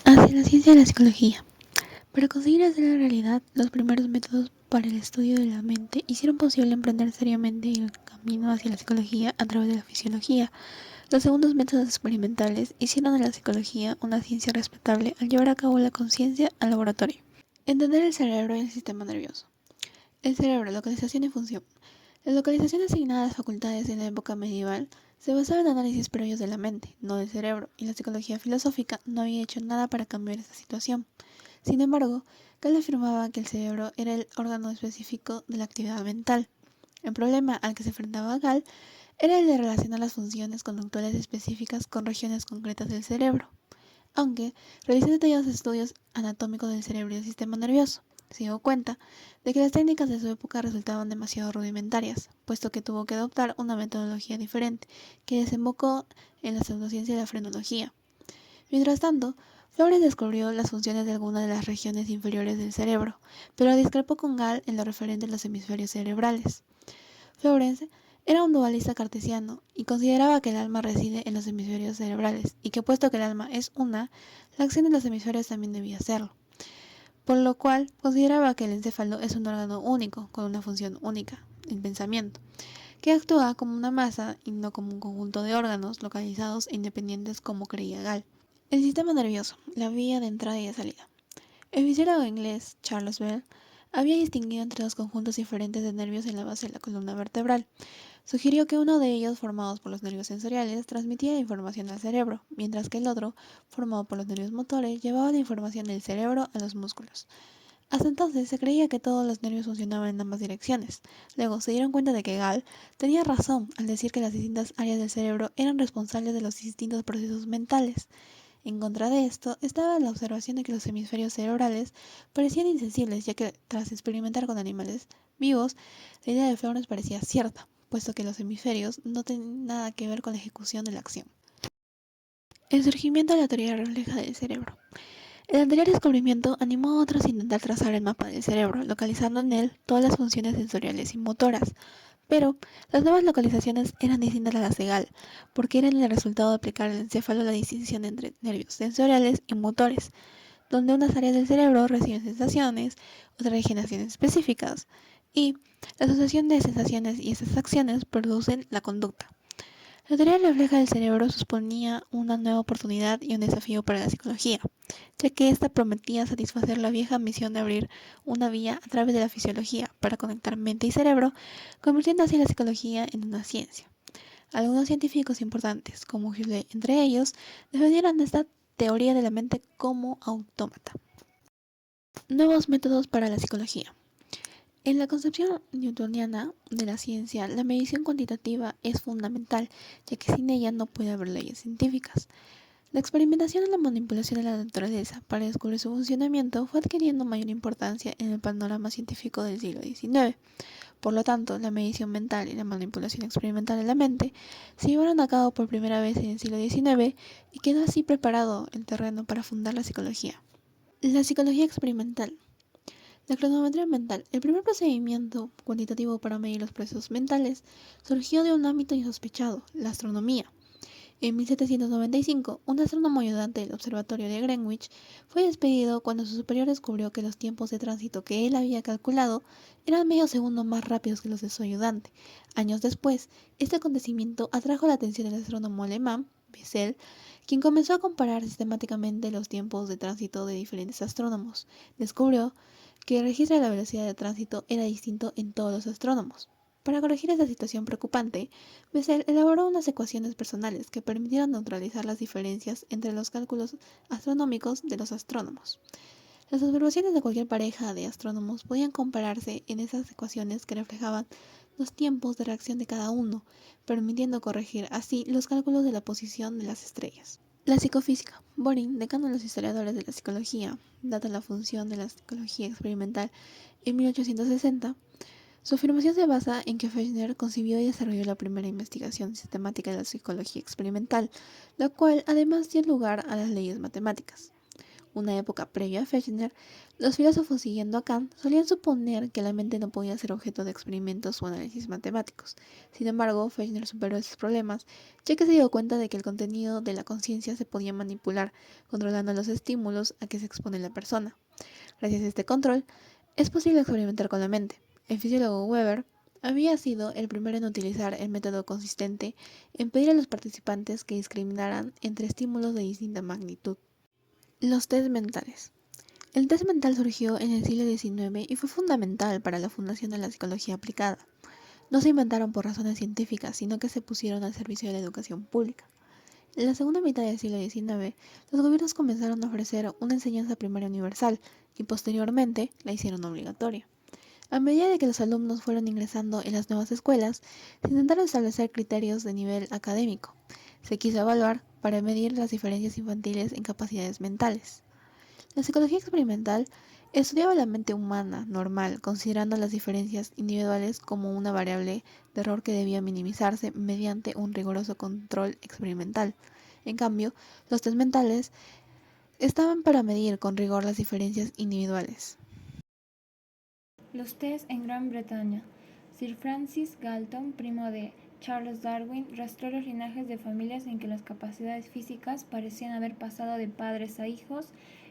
Hacia la ciencia de la psicología. Para conseguir hacer la realidad, los primeros métodos para el estudio de la mente hicieron posible emprender seriamente el camino hacia la psicología a través de la fisiología. Los segundos métodos experimentales hicieron de la psicología una ciencia respetable al llevar a cabo la conciencia al laboratorio. Entender el cerebro y el sistema nervioso. El cerebro, localización y función. La localización asignada a las facultades en la época medieval se basaba en análisis previos de la mente, no del cerebro, y la psicología filosófica no había hecho nada para cambiar esta situación. Sin embargo, Gall afirmaba que el cerebro era el órgano específico de la actividad mental. El problema al que se enfrentaba Gall era el de relacionar las funciones conductuales específicas con regiones concretas del cerebro, aunque realizó detallados estudios anatómicos del cerebro y del sistema nervioso. Se dio cuenta de que las técnicas de su época resultaban demasiado rudimentarias, puesto que tuvo que adoptar una metodología diferente, que desembocó en la pseudociencia de la frenología. Mientras tanto, Flores descubrió las funciones de algunas de las regiones inferiores del cerebro, pero discrepó con Gall en lo referente a los hemisferios cerebrales. Florence era un dualista cartesiano y consideraba que el alma reside en los hemisferios cerebrales y que puesto que el alma es una, la acción de los hemisferios también debía serlo, por lo cual consideraba que el encéfalo es un órgano único con una función única, el pensamiento, que actúa como una masa y no como un conjunto de órganos localizados e independientes como creía Gall. El sistema nervioso, la vía de entrada y de salida. El fisiólogo inglés Charles Bell había distinguido entre dos conjuntos diferentes de nervios en la base de la columna vertebral. Sugirió que uno de ellos, formado por los nervios sensoriales, transmitía la información al cerebro, mientras que el otro, formado por los nervios motores, llevaba la información del cerebro a los músculos. Hasta entonces se creía que todos los nervios funcionaban en ambas direcciones. Luego se dieron cuenta de que Gall tenía razón al decir que las distintas áreas del cerebro eran responsables de los distintos procesos mentales. En contra de esto estaba la observación de que los hemisferios cerebrales parecían insensibles, ya que tras experimentar con animales vivos, la idea de Florence parecía cierta, puesto que los hemisferios no tenían nada que ver con la ejecución de la acción. El surgimiento de la teoría refleja del cerebro. El anterior descubrimiento animó a otros a intentar trazar el mapa del cerebro, localizando en él todas las funciones sensoriales y motoras. Pero las nuevas localizaciones eran distintas a las de Gall, porque eran el resultado de aplicar al encéfalo la distinción entre nervios sensoriales y motores, donde unas áreas del cerebro reciben sensaciones, otras regeneraciones específicas, y la asociación de sensaciones y esas acciones producen la conducta. La teoría refleja del cerebro suponía una nueva oportunidad y un desafío para la psicología, ya que ésta prometía satisfacer la vieja misión de abrir una vía a través de la fisiología para conectar mente y cerebro, convirtiendo así la psicología en una ciencia. Algunos científicos importantes, como Huxley entre ellos, defendieron esta teoría de la mente como autómata. Nuevos métodos para la psicología. En la concepción newtoniana de la ciencia, la medición cuantitativa es fundamental, ya que sin ella no puede haber leyes científicas. La experimentación y la manipulación de la naturaleza para descubrir su funcionamiento fue adquiriendo mayor importancia en el panorama científico del siglo XIX. Por lo tanto, la medición mental y la manipulación experimental de la mente se llevaron a cabo por primera vez en el siglo XIX y quedó así preparado el terreno para fundar la psicología. La psicología experimental. La cronometría mental, el primer procedimiento cuantitativo para medir los procesos mentales, surgió de un ámbito insospechado, la astronomía. En 1795, un astrónomo ayudante del observatorio de Greenwich fue despedido cuando su superior descubrió que los tiempos de tránsito que él había calculado eran medio segundo más rápidos que los de su ayudante. Años después, este acontecimiento atrajo la atención del astrónomo alemán, Bessel, quien comenzó a comparar sistemáticamente los tiempos de tránsito de diferentes astrónomos. Descubrió que el registro de la velocidad de tránsito era distinto en todos los astrónomos. Para corregir esta situación preocupante, Bessel elaboró unas ecuaciones personales que permitieron neutralizar las diferencias entre los cálculos astronómicos de los astrónomos. Las observaciones de cualquier pareja de astrónomos podían compararse en esas ecuaciones que reflejaban los tiempos de reacción de cada uno, permitiendo corregir así los cálculos de la posición de las estrellas. La psicofísica. Boring, decano de los historiadores de la psicología, data la función de la psicología experimental en 1860. Su afirmación se basa en que Fechner concibió y desarrolló la primera investigación sistemática de la psicología experimental, la cual además dio lugar a las leyes matemáticas. una época previa a Fechner, los filósofos siguiendo a Kant solían suponer que la mente no podía ser objeto de experimentos o análisis matemáticos. Sin embargo, Fechner superó esos problemas, ya que se dio cuenta de que el contenido de la conciencia se podía manipular, controlando los estímulos a que se expone la persona. Gracias a este control, es posible experimentar con la mente. El fisiólogo Weber había sido el primero en utilizar el método consistente en pedir a los participantes que discriminaran entre estímulos de distinta magnitud. Los test mentales. El test mental surgió en el siglo XIX y fue fundamental para la fundación de la psicología aplicada. No se inventaron por razones científicas, sino que se pusieron al servicio de la educación pública. En la segunda mitad del siglo XIX, los gobiernos comenzaron a ofrecer una enseñanza primaria universal y posteriormente la hicieron obligatoria. A medida de que los alumnos fueron ingresando en las nuevas escuelas, se intentaron establecer criterios de nivel académico. Se quiso evaluar para medir las diferencias infantiles en capacidades mentales. La psicología experimental estudiaba la mente humana normal, considerando las diferencias individuales como una variable de error que debía minimizarse mediante un riguroso control experimental. En cambio, los test mentales estaban para medir con rigor las diferencias individuales. Los test en Gran Bretaña. Sir Francis Galton, primo de Charles Darwin, rastreó los linajes de familias en que las capacidades físicas parecían haber pasado de padres a hijos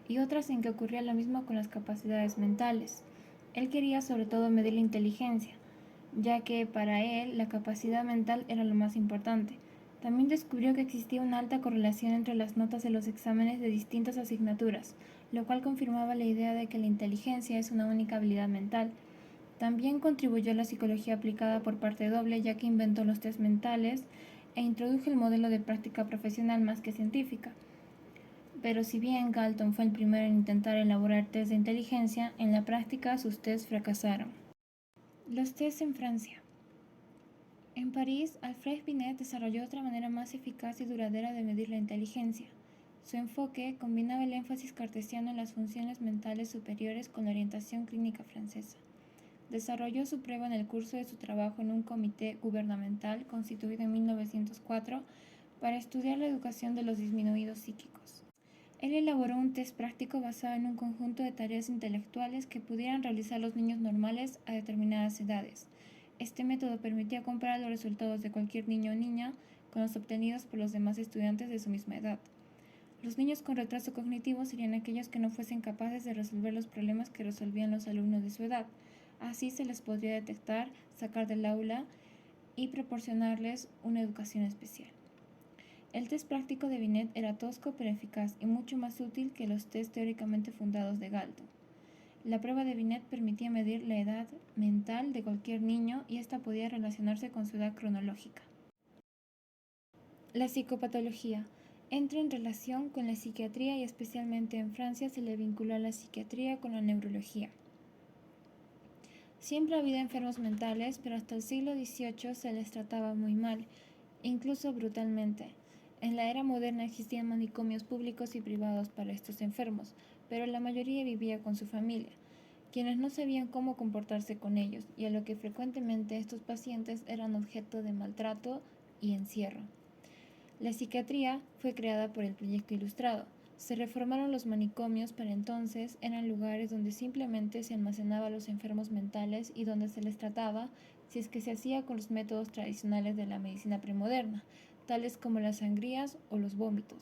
y otras en que ocurría lo mismo con las capacidades mentales. Él quería sobre todo medir la inteligencia, ya que para él la capacidad mental era lo más importante. También descubrió que existía una alta correlación entre las notas de los exámenes de distintas asignaturas, lo cual confirmaba la idea de que la inteligencia es una única habilidad mental. También contribuyó a la psicología aplicada por parte doble, ya que inventó los test mentales e introdujo el modelo de práctica profesional más que científica. Pero si bien Galton fue el primero en intentar elaborar test de inteligencia, en la práctica sus tests fracasaron. Los tests en Francia. En París, Alfred Binet desarrolló otra manera más eficaz y duradera de medir la inteligencia. Su enfoque combinaba el énfasis cartesiano en las funciones mentales superiores con la orientación clínica francesa. Desarrolló su prueba en el curso de su trabajo en un comité gubernamental constituido en 1904 para estudiar la educación de los disminuidos psíquicos. Él elaboró un test práctico basado en un conjunto de tareas intelectuales que pudieran realizar los niños normales a determinadas edades. Este método permitía comparar los resultados de cualquier niño o niña con los obtenidos por los demás estudiantes de su misma edad. Los niños con retraso cognitivo serían aquellos que no fuesen capaces de resolver los problemas que resolvían los alumnos de su edad. Así se les podría detectar, sacar del aula y proporcionarles una educación especial. El test práctico de Binet era tosco pero eficaz y mucho más útil que los test teóricamente fundados de Galton. La prueba de Binet permitía medir la edad mental de cualquier niño y esta podía relacionarse con su edad cronológica. La psicopatología entra en relación con la psiquiatría y especialmente en Francia se le vinculó a la psiquiatría con la neurología. Siempre ha habido enfermos mentales, pero hasta el siglo XVIII se les trataba muy mal, incluso brutalmente. En la era moderna existían manicomios públicos y privados para estos enfermos, pero la mayoría vivía con su familia, quienes no sabían cómo comportarse con ellos, y a lo que frecuentemente estos pacientes eran objeto de maltrato y encierro. La psiquiatría fue creada por el Proyecto Ilustrado. Se reformaron los manicomios. Para entonces eran lugares donde simplemente se almacenaba a los enfermos mentales y donde se les trataba si es que se hacía con los métodos tradicionales de la medicina premoderna, tales como las sangrías o los vómitos.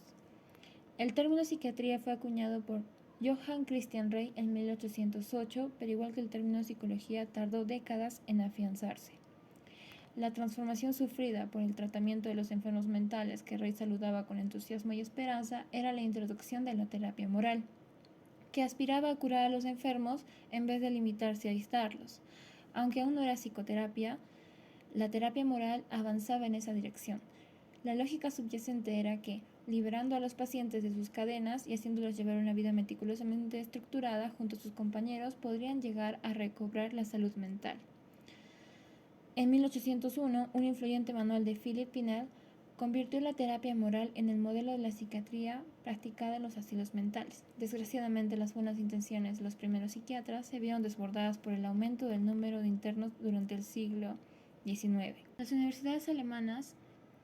El término psiquiatría fue acuñado por Johann Christian Rey en 1808, pero igual que el término psicología tardó décadas en afianzarse. La transformación sufrida por el tratamiento de los enfermos mentales que Rey saludaba con entusiasmo y esperanza era la introducción de la terapia moral, que aspiraba a curar a los enfermos en vez de limitarse a aislarlos. Aunque aún no era psicoterapia, la terapia moral avanzaba en esa dirección. La lógica subyacente era que, liberando a los pacientes de sus cadenas y haciéndolos llevar una vida meticulosamente estructurada junto a sus compañeros, podrían llegar a recobrar la salud mental. En 1801, un influyente manual de Philippe Pinel convirtió la terapia moral en el modelo de la psiquiatría practicada en los asilos mentales. Desgraciadamente, las buenas intenciones de los primeros psiquiatras se vieron desbordadas por el aumento del número de internos durante el siglo XIX. Las universidades alemanas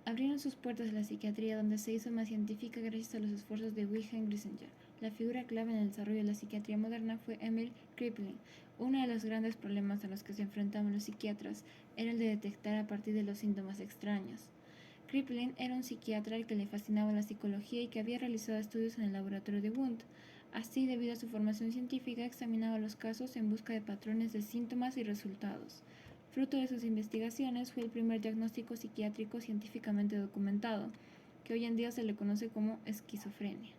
abrieron sus puertas a la psiquiatría, donde se hizo más científica gracias a los esfuerzos de Wilhelm Geiser. La figura clave en el desarrollo de la psiquiatría moderna fue Emil Kraepelin. Uno de los grandes problemas a los que se enfrentaban los psiquiatras era el de detectar a partir de los síntomas extraños. Kraepelin era un psiquiatra al que le fascinaba la psicología y que había realizado estudios en el laboratorio de Wundt. Así, debido a su formación científica, examinaba los casos en busca de patrones de síntomas y resultados. Fruto de sus investigaciones fue el primer diagnóstico psiquiátrico científicamente documentado, que hoy en día se le conoce como esquizofrenia.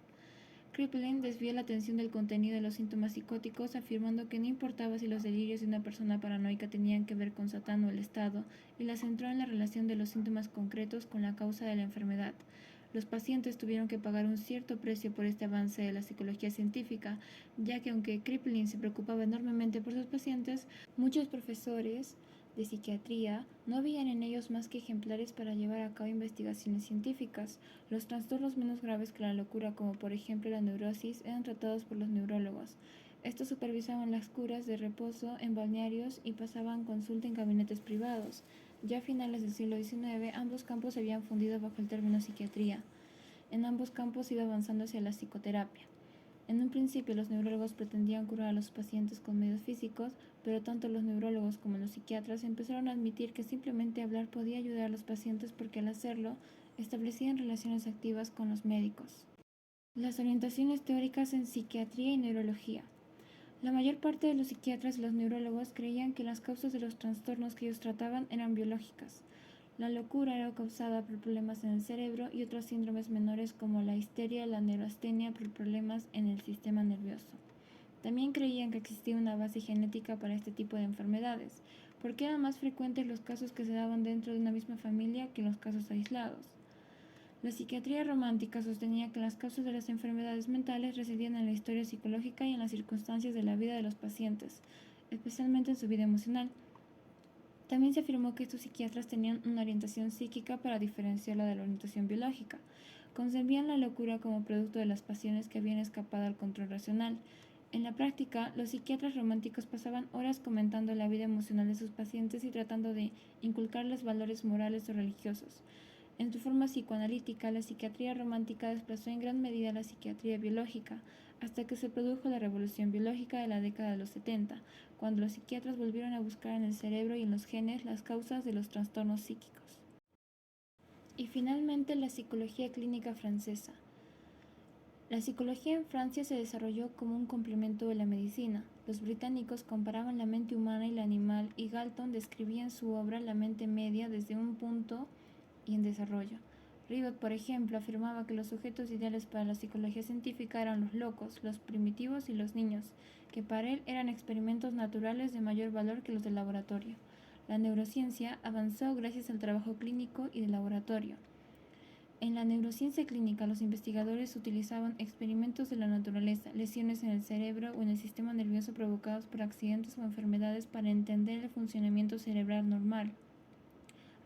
Kraepelin desvió la atención del contenido de los síntomas psicóticos, afirmando que no importaba si los delirios de una persona paranoica tenían que ver con Satán o el Estado, y la centró en la relación de los síntomas concretos con la causa de la enfermedad. Los pacientes tuvieron que pagar un cierto precio por este avance de la psicología científica, ya que aunque Kraepelin se preocupaba enormemente por sus pacientes, muchos profesores de psiquiatría no veían en ellos más que ejemplares para llevar a cabo investigaciones científicas. Los trastornos menos graves que la locura, como por ejemplo la neurosis, eran tratados por los neurólogos. Estos supervisaban las curas de reposo en balnearios y pasaban consulta en gabinetes privados. Ya a finales del siglo XIX, ambos campos se habían fundido bajo el término psiquiatría. En ambos campos iba avanzando hacia la psicoterapia. En un principio los neurólogos pretendían curar a los pacientes con medios físicos, pero tanto los neurólogos como los psiquiatras empezaron a admitir que simplemente hablar podía ayudar a los pacientes porque al hacerlo establecían relaciones activas con los médicos. Las orientaciones teóricas en psiquiatría y neurología. La mayor parte de los psiquiatras y los neurólogos creían que las causas de los trastornos que ellos trataban eran biológicas. La locura era causada por problemas en el cerebro y otros síndromes menores como la histeria y la neurastenia por problemas en el sistema nervioso. También creían que existía una base genética para este tipo de enfermedades, porque eran más frecuentes los casos que se daban dentro de una misma familia que los casos aislados. La psiquiatría romántica sostenía que las causas de las enfermedades mentales residían en la historia psicológica y en las circunstancias de la vida de los pacientes, especialmente en su vida emocional. También se afirmó que estos psiquiatras tenían una orientación psíquica para diferenciarla de la orientación biológica. Concebían la locura como producto de las pasiones que habían escapado al control racional. En la práctica, los psiquiatras románticos pasaban horas comentando la vida emocional de sus pacientes y tratando de inculcarles valores morales o religiosos. En su forma psicoanalítica, la psiquiatría romántica desplazó en gran medida a la psiquiatría biológica, hasta que se produjo la revolución biológica de la década de los 70, cuando los psiquiatras volvieron a buscar en el cerebro y en los genes las causas de los trastornos psíquicos. Y finalmente, la psicología clínica francesa. La psicología en Francia se desarrolló como un complemento de la medicina. Los británicos comparaban la mente humana y la animal, y Galton describía en su obra la mente media desde un punto y en desarrollo. Ribot, por ejemplo, afirmaba que los sujetos ideales para la psicología científica eran los locos, los primitivos y los niños, que para él eran experimentos naturales de mayor valor que los de laboratorio. La neurociencia avanzó gracias al trabajo clínico y de laboratorio. En la neurociencia clínica, los investigadores utilizaban experimentos de la naturaleza, lesiones en el cerebro o en el sistema nervioso provocados por accidentes o enfermedades para entender el funcionamiento cerebral normal.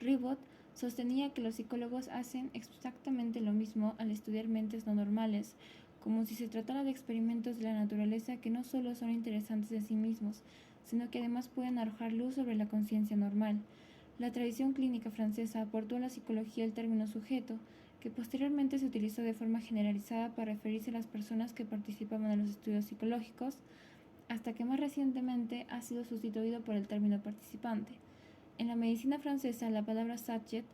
Ribot sostenía que los psicólogos hacen exactamente lo mismo al estudiar mentes no normales, como si se tratara de experimentos de la naturaleza que no solo son interesantes en sí mismos, sino que además pueden arrojar luz sobre la conciencia normal. La tradición clínica francesa aportó a la psicología el término sujeto, que posteriormente se utilizó de forma generalizada para referirse a las personas que participaban en los estudios psicológicos, hasta que más recientemente ha sido sustituido por el término participante. En la medicina francesa, la palabra subject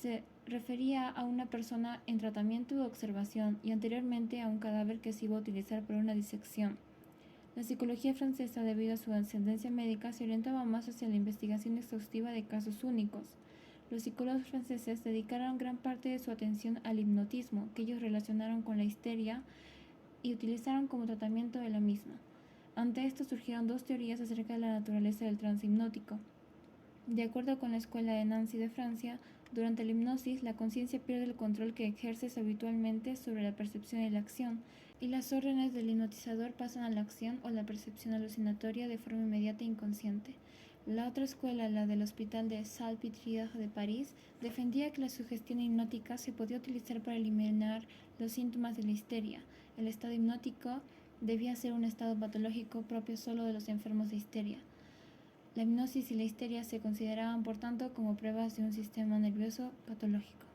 se refería a una persona en tratamiento o observación y anteriormente a un cadáver que se iba a utilizar para una disección. La psicología francesa, debido a su ascendencia médica, se orientaba más hacia la investigación exhaustiva de casos únicos. Los psicólogos franceses dedicaron gran parte de su atención al hipnotismo, que ellos relacionaron con la histeria y utilizaron como tratamiento de la misma. Ante esto surgieron dos teorías acerca de la naturaleza del trance hipnótico. De acuerdo con la escuela de Nancy de Francia, durante la hipnosis la conciencia pierde el control que ejerces habitualmente sobre la percepción y la acción, y las órdenes del hipnotizador pasan a la acción o la percepción alucinatoria de forma inmediata e inconsciente. La otra escuela, la del Hospital de Salpêtrière de París, defendía que la sugestión hipnótica se podía utilizar para eliminar los síntomas de la histeria. El estado hipnótico debía ser un estado patológico propio solo de los enfermos de histeria. La hipnosis y la histeria se consideraban, por tanto, como pruebas de un sistema nervioso patológico.